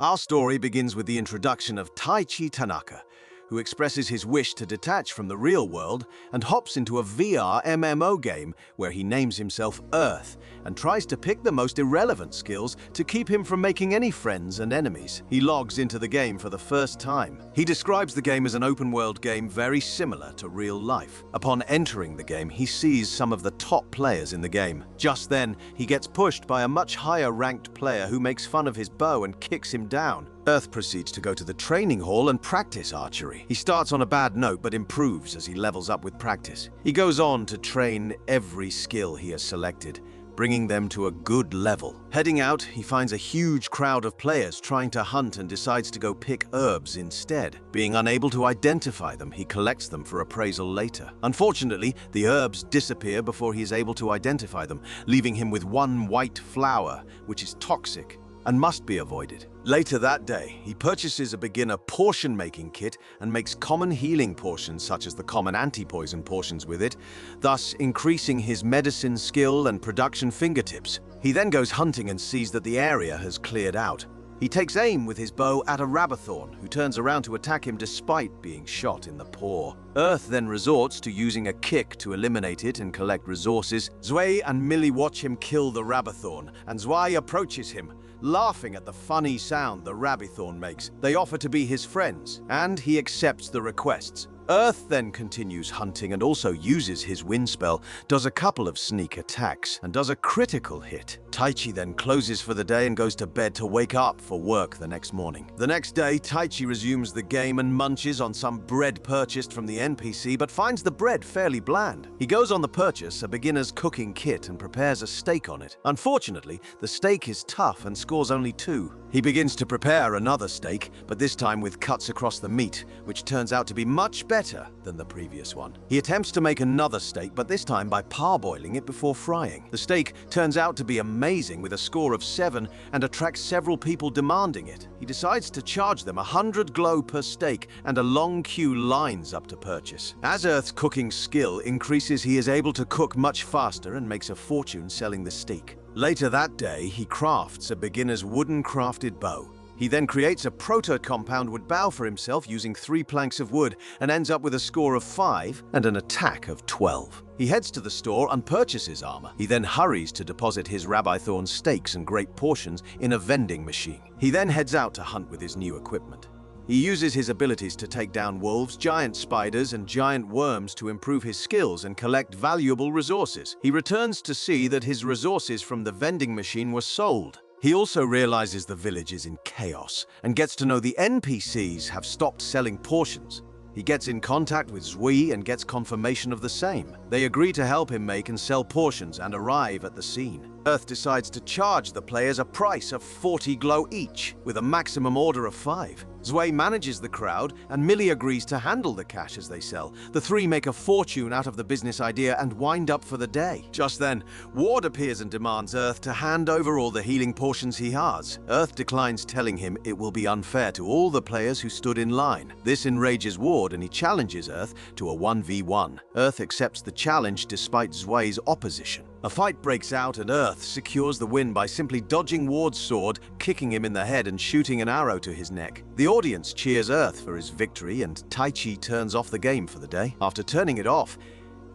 Our story begins with the introduction of Taichi Tanaka, who expresses his wish to detach from the real world and hops into a VRMMO game where he names himself Earth and tries to pick the most irrelevant skills to keep him from making any friends and enemies. He logs into the game for the first time. He describes the game as an open-world game very similar to real life. Upon entering the game, he sees some of the top players in the game. Just then, he gets pushed by a much higher-ranked player who makes fun of his bow and kicks him down. Earth proceeds to go to the training hall and practice archery. He starts on a bad note but improves as he levels up with practice. He goes on to train every skill he has selected, bringing them to a good level. Heading out, he finds a huge crowd of players trying to hunt and decides to go pick herbs instead. Being unable to identify them, he collects them for appraisal later. Unfortunately, the herbs disappear before he is able to identify them, leaving him with one white flower, which is toxic and must be avoided. Later that day, he purchases a beginner potion-making kit and makes common healing potions such as the common anti-poison potions with it, thus increasing his medicine skill and production fingertips. He then goes hunting and sees that the area has cleared out. He takes aim with his bow at a rabbithorn, who turns around to attack him despite being shot in the paw. Earth then resorts to using a kick to eliminate it and collect resources. Zwei and Millie watch him kill the rabbithorn, and Zwei approaches him, laughing at the funny sound the rabbithorn makes. They offer to be his friends, and he accepts the requests. Earth then continues hunting and also uses his wind spell, does a couple of sneak attacks, and does a critical hit. Taichi then closes for the day and goes to bed to wake up for work the next morning. The next day, Taichi resumes the game and munches on some bread purchased from the NPC, but finds the bread fairly bland. He goes on the purchase a beginner's cooking kit and prepares a steak on it. Unfortunately, the steak is tough and scores only 2. He begins to prepare another steak, but this time with cuts across the meat, which turns out to be much better than the previous one. He attempts to make another steak, but this time by parboiling it before frying. The steak turns out to be amazing with a score of 7 and attracts several people demanding it. He decides to charge them 100 glow per steak, and a long queue lines up to purchase. As Earth's cooking skill increases, he is able to cook much faster and makes a fortune selling the steak. Later that day, he crafts a beginner's wooden crafted bow. He then creates a proto-compound wood bow for himself using 3 planks of wood and ends up with a score of 5 and an attack of 12. He heads to the store and purchases armor. He then hurries to deposit his rabbithorn steaks and great portions in a vending machine. He then heads out to hunt with his new equipment. He uses his abilities to take down wolves, giant spiders, and giant worms to improve his skills and collect valuable resources. He returns to see that his resources from the vending machine were sold. He also realizes the village is in chaos and gets to know the NPCs have stopped selling portions. He gets in contact with Zui and gets confirmation of the same. They agree to help him make and sell portions and arrive at the scene. Earth decides to charge the players a price of 40 glow each, with a maximum order of 5. Zui manages the crowd, and Millie agrees to handle the cash as they sell. The 3 make a fortune out of the business idea and wind up for the day. Just then, Ward appears and demands Earth to hand over all the healing portions he has. Earth declines, telling him it will be unfair to all the players who stood in line. This enrages Ward and he challenges Earth to a 1v1. Earth accepts the challenge despite Zui's opposition. A fight breaks out and Earth secures the win by simply dodging Ward's sword, kicking him in the head and shooting an arrow to his neck. The audience cheers Earth for his victory and Taichi turns off the game for the day. After turning it off,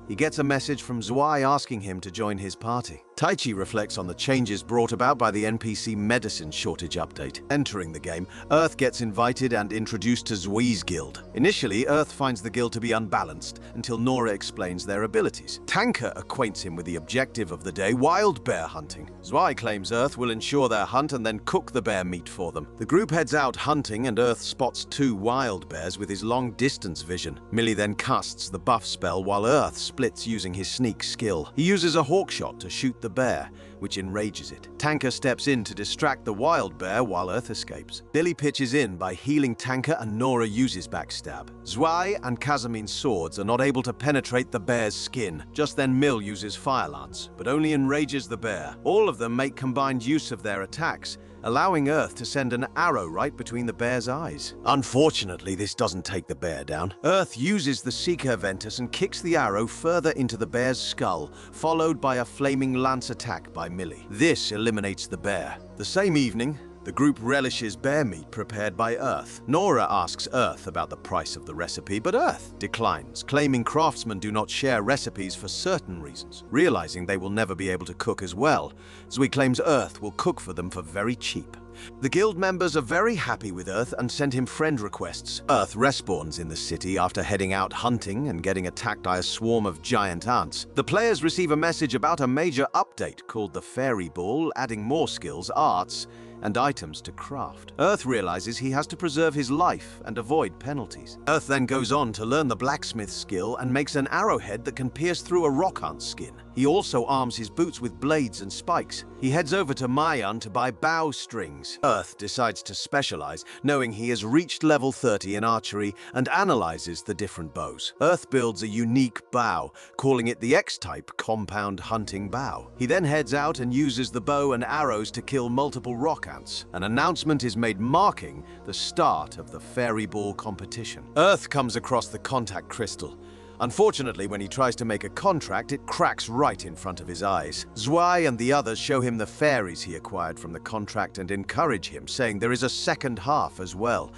he gets a message from Zui asking him to join his party. Taichi reflects on the changes brought about by the NPC medicine shortage update. Entering the game, Earth gets invited and introduced to Zui's guild. Initially, Earth finds the guild to be unbalanced until Nora explains their abilities. Tanka acquaints him with the objective of the day, wild bear hunting. Zui claims Earth will ensure their hunt and then cook the bear meat for them. The group heads out hunting and Earth spots 2 wild bears with his long-distance vision. Millie then casts the buff spell while Earth splits using his sneak skill. He uses a hawk shot to shoot the bear, which enrages it. Tanka steps in to distract the wild bear while Earth escapes. Billy pitches in by healing Tanka and Nora uses backstab. Zui and Kazumin's swords are not able to penetrate the bear's skin. Just then Mill uses fire lance, but only enrages the bear. All of them make combined use of their attacks, allowing Earth to send an arrow right between the bear's eyes. Unfortunately, this doesn't take the bear down. Earth uses the Seeker Ventus and kicks the arrow further into the bear's skull, followed by a flaming lance attack by Millie. This eliminates the bear. The same evening, The group relishes bear meat prepared by Earth. Nora asks Earth about the price of the recipe, but Earth declines, claiming craftsmen do not share recipes for certain reasons. Realizing they will never be able to cook as well, Zui claims Earth will cook for them for very cheap. The guild members are very happy with Earth and send him friend requests. Earth respawns in the city after heading out hunting and getting attacked by a swarm of giant ants. The players receive a message about a major update called the Fairy Ball, adding more skills, arts, and items to craft. Earth realizes he has to preserve his life and avoid penalties. Earth then goes on to learn the blacksmith skill and makes an arrowhead that can pierce through a rock hunt's skin. He also arms his boots with blades and spikes. He heads over to Mayan to buy bow strings. Earth decides to specialize, knowing he has reached level 30 in archery, and analyzes the different bows. Earth builds a unique bow, calling it the X-type compound hunting bow. He then heads out and uses the bow and arrows to kill multiple rock ants. An announcement is made marking the start of the Fairy Ball competition. Earth comes across the contact crystal. Unfortunately, when he tries to make a contract, it cracks right in front of his eyes. Zwei and the others show him the fairies he acquired from the contract and encourage him, saying there is a second half as well.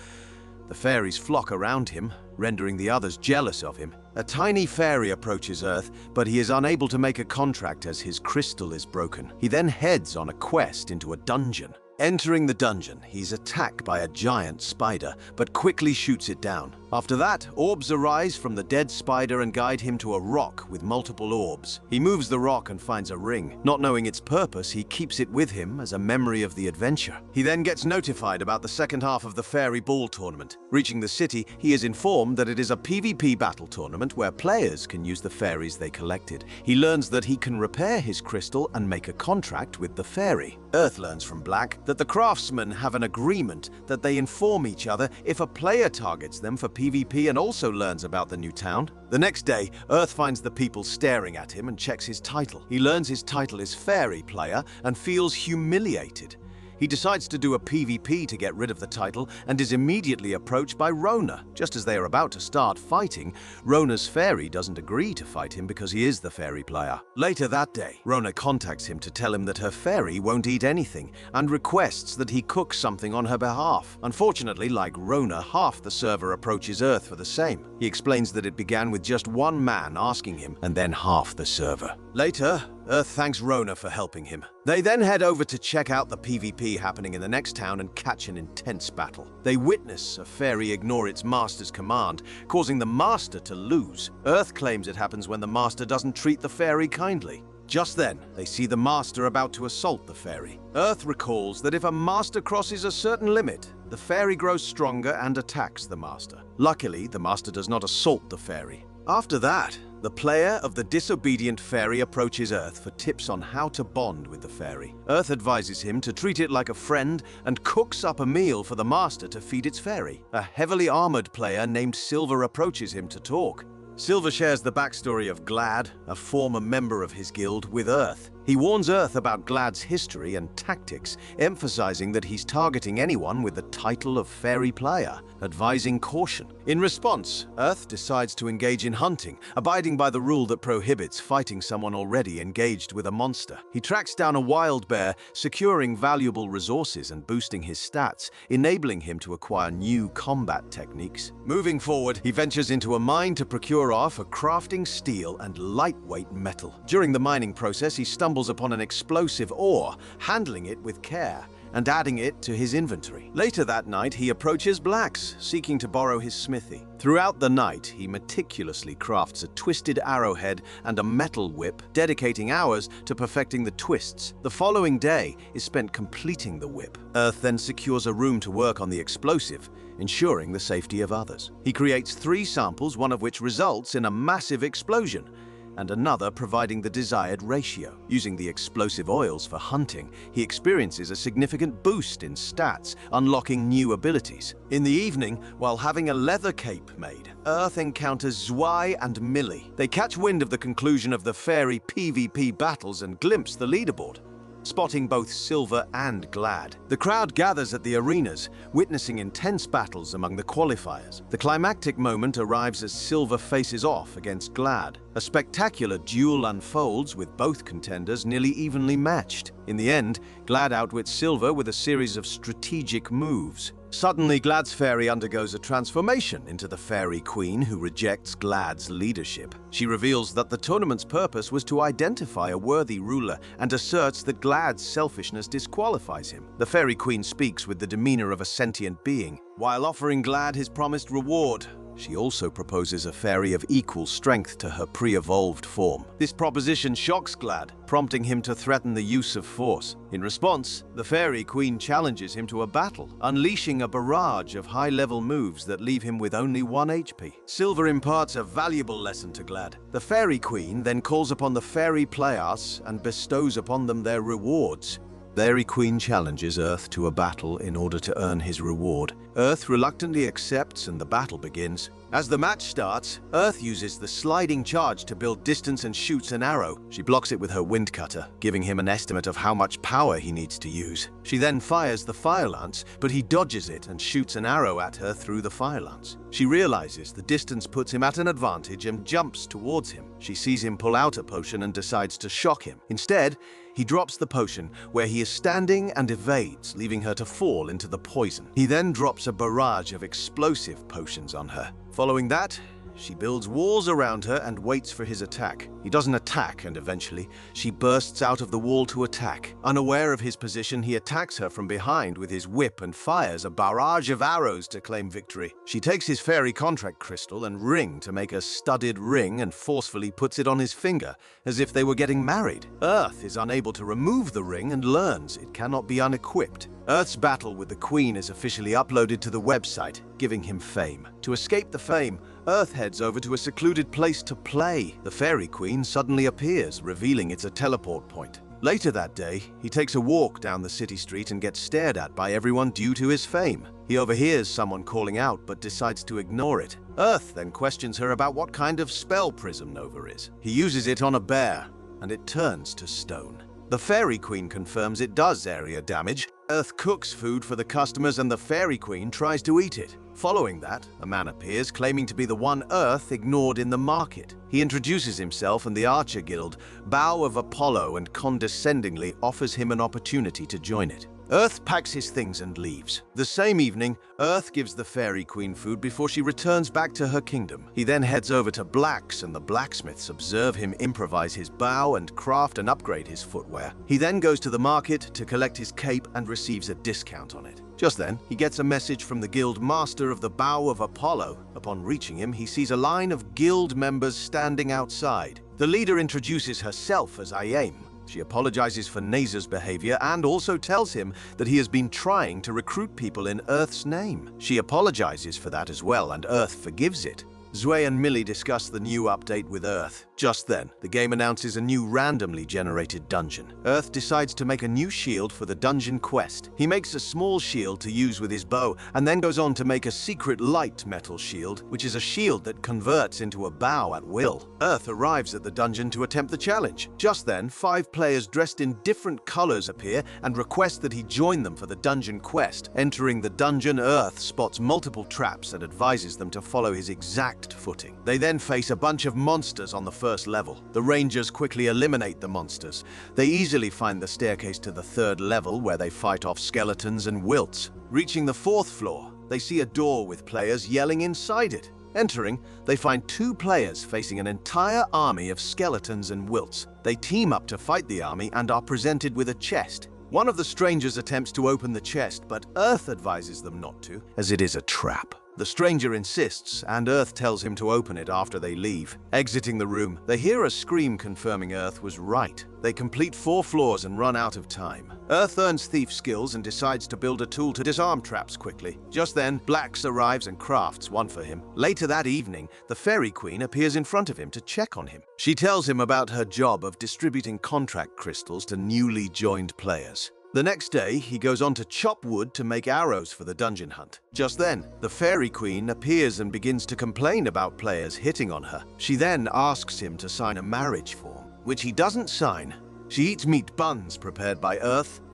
The fairies flock around him, rendering the others jealous of him. A tiny fairy approaches Earth, but he is unable to make a contract as his crystal is broken. He then heads on a quest into a dungeon. Entering the dungeon, he's attacked by a giant spider, but quickly shoots it down. After that, orbs arise from the dead spider and guide him to a rock with multiple orbs. He moves the rock and finds a ring. Not knowing its purpose, he keeps it with him as a memory of the adventure. He then gets notified about the second half of the Fairy Ball tournament. Reaching the city, he is informed that it is a PvP battle tournament where players can use the fairies they collected. He learns that he can repair his crystal and make a contract with the fairy. Earth learns from Black that the craftsmen have an agreement that they inform each other if a player targets them for PvP and also learns about the new town. The next day, Earth finds the people staring at him and checks his title. He learns his title is Fairy Player and feels humiliated. He decides to do a PvP to get rid of the title and is immediately approached by Rona. Just as they are about to start fighting, Rona's fairy doesn't agree to fight him because he is the fairy player. Later that day, Rona contacts him to tell him that her fairy won't eat anything and requests that he cook something on her behalf. Unfortunately, like Rona, half the server approaches Earth for the same. He explains that it began with just one man asking him and then half the server. Later, Earth thanks Rona for helping him. They then head over to check out the PvP happening in the next town and catch an intense battle. They witness a fairy ignore its master's command, causing the master to lose. Earth claims it happens when the master doesn't treat the fairy kindly. Just then, they see the master about to assault the fairy. Earth recalls that if a master crosses a certain limit, the fairy grows stronger and attacks the master. Luckily, the master does not assault the fairy. After that, the player of the disobedient fairy approaches Earth for tips on how to bond with the fairy. Earth advises him to treat it like a friend and cooks up a meal for the master to feed its fairy. A heavily armored player named Silver approaches him to talk. Silver shares the backstory of Glad, a former member of his guild, with Earth. He warns Earth about Glad's history and tactics, emphasizing that he's targeting anyone with the title of Fairy Player, advising caution. In response, Earth decides to engage in hunting, abiding by the rule that prohibits fighting someone already engaged with a monster. He tracks down a wild bear, securing valuable resources and boosting his stats, enabling him to acquire new combat techniques. Moving forward, he ventures into a mine to procure ore for crafting steel and lightweight metal. During the mining process, he stumbles upon an explosive ore, handling it with care and adding it to his inventory. Later that night, he approaches Black's, seeking to borrow his smithy. Throughout the night, he meticulously crafts a twisted arrowhead and a metal whip, dedicating hours to perfecting the twists. The following day is spent completing the whip. Earth then secures a room to work on the explosive, ensuring the safety of others. He creates 3 samples, one of which results in a massive explosion, and another providing the desired ratio. Using the explosive oils for hunting, he experiences a significant boost in stats, unlocking new abilities. In the evening, while having a leather cape made, Earth encounters Zwei and Millie. They catch wind of the conclusion of the fairy PvP battles and glimpse the leaderboard, spotting both Silver and Glad. The crowd gathers at the arenas, witnessing intense battles among the qualifiers. The climactic moment arrives as Silver faces off against Glad. A spectacular duel unfolds with both contenders nearly evenly matched. In the end, Glad outwits Silver with a series of strategic moves. Suddenly, Glad's fairy undergoes a transformation into the Fairy Queen who rejects Glad's leadership. She reveals that the tournament's purpose was to identify a worthy ruler and asserts that Glad's selfishness disqualifies him. The Fairy Queen speaks with the demeanor of a sentient being, while offering Glad his promised reward. She also proposes a fairy of equal strength to her pre-evolved form. This proposition shocks Glad, prompting him to threaten the use of force. In response, the Fairy Queen challenges him to a battle, unleashing a barrage of high-level moves that leave him with only 1 HP. Silver imparts a valuable lesson to Glad. The Fairy Queen then calls upon the Fairy Players and bestows upon them their rewards. Fairy Queen challenges Earth to a battle in order to earn his reward. Earth reluctantly accepts and the battle begins. As the match starts, Earth uses the sliding charge to build distance and shoots an arrow. She blocks it with her wind cutter, giving him an estimate of how much power he needs to use. She then fires the fire lance, but he dodges it and shoots an arrow at her through the fire lance. She realizes the distance puts him at an advantage and jumps towards him. She sees him pull out a potion and decides to shock him. Instead, he drops the potion, where he is standing and evades, leaving her to fall into the poison. He then drops a barrage of explosive potions on her. Following that, she builds walls around her and waits for his attack. He doesn't attack, and eventually, she bursts out of the wall to attack. Unaware of his position, he attacks her from behind with his whip and fires a barrage of arrows to claim victory. She takes his fairy contract crystal and ring to make a studded ring and forcefully puts it on his finger, as if they were getting married. Earth is unable to remove the ring and learns it cannot be unequipped. Earth's battle with the Queen is officially uploaded to the website, giving him fame. To escape the fame, Earth heads over to a secluded place to play. The Fairy Queen suddenly appears, revealing it's a teleport point. Later that day, he takes a walk down the city street and gets stared at by everyone due to his fame. He overhears someone calling out but decides to ignore it. Earth then questions her about what kind of spell Prism Nova is. He uses it on a bear, and it turns to stone. The Fairy Queen confirms it does area damage. Earth cooks food for the customers and the Fairy Queen tries to eat it. Following that, a man appears claiming to be the one Earth ignored in the market. He introduces himself and the Archer Guild, Bow of Apollo, and condescendingly offers him an opportunity to join it. Earth packs his things and leaves. The same evening, Earth gives the Fairy Queen food before she returns back to her kingdom. He then heads over to Black's and the blacksmiths observe him improvise his bow and craft and upgrade his footwear. He then goes to the market to collect his cape and receives a discount on it. Just then, he gets a message from the guild master of the Bow of Apollo. Upon reaching him, he sees a line of guild members standing outside. The leader introduces herself as Ayame. She apologizes for Naza's behavior and also tells him that he has been trying to recruit people in Earth's name. She apologizes for that as well, and Earth forgives it. Zwei and Millie discuss the new update with Earth. Just then, the game announces a new randomly generated dungeon. Earth decides to make a new shield for the dungeon quest. He makes a small shield to use with his bow, and then goes on to make a secret light metal shield, which is a shield that converts into a bow at will. Earth arrives at the dungeon to attempt the challenge. Just then, 5 players dressed in different colors appear and request that he join them for the dungeon quest. Entering the dungeon, Earth spots multiple traps and advises them to follow his exact footing. They then face a bunch of monsters on the first level. The Rangers quickly eliminate the monsters. They easily find the staircase to the 3rd level, where they fight off skeletons and wilts. Reaching the 4th floor, they see a door with players yelling inside it. Entering, they find 2 players facing an entire army of skeletons and wilts. They team up to fight the army and are presented with a chest. One of the strangers attempts to open the chest, but Earth advises them not to, as it is a trap. The stranger insists, and Earth tells him to open it after they leave. Exiting the room, they hear a scream confirming Earth was right. They complete 4 floors and run out of time. Earth earns thief skills and decides to build a tool to disarm traps quickly. Just then, Black's arrives and crafts one for him. Later that evening, the Fairy Queen appears in front of him to check on him. She tells him about her job of distributing contract crystals to newly joined players. The next day, he goes on to chop wood to make arrows for the dungeon hunt. Just then, the Fairy Queen appears and begins to complain about players hitting on her. She then asks him to sign a marriage form, which he doesn't sign. She eats meat buns prepared by Earth